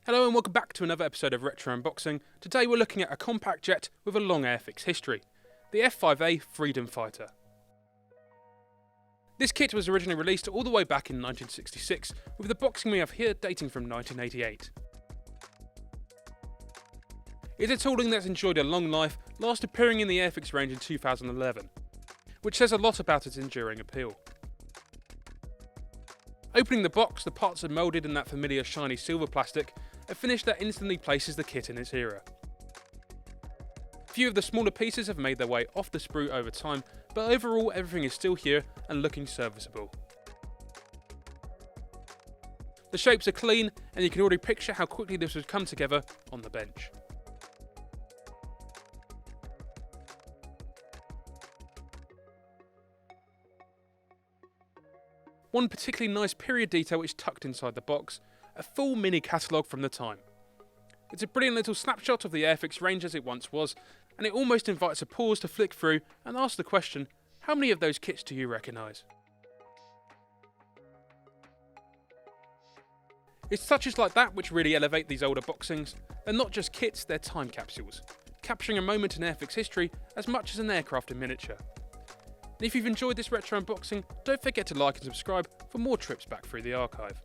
Hello and welcome back to another episode of Retro Unboxing. Today we're looking at a compact jet with a long Airfix history, the F-5A Freedom Fighter. This kit was originally released all the way back in 1966, with the boxing we have here dating from 1988. It's a tooling that's enjoyed a long life, last appearing in the Airfix range in 2011, which says a lot about its enduring appeal. Opening the box, the parts are moulded in that familiar shiny silver plastic, a finish that instantly places the kit in its era. Few of the smaller pieces have made their way off the sprue over time, but overall everything is still here and looking serviceable. The shapes are clean, and you can already picture how quickly this would come together on the bench. One particularly nice period detail is tucked inside the box, a full mini catalogue from the time. It's a brilliant little snapshot of the Airfix range as it once was, and it almost invites a pause to flick through and ask the question, how many of those kits do you recognise? It's touches like that which really elevate these older boxings. They're not just kits, they're time capsules, capturing a moment in Airfix history as much as an aircraft in miniature. And if you've enjoyed this retro unboxing, don't forget to like and subscribe for more trips back through the archive.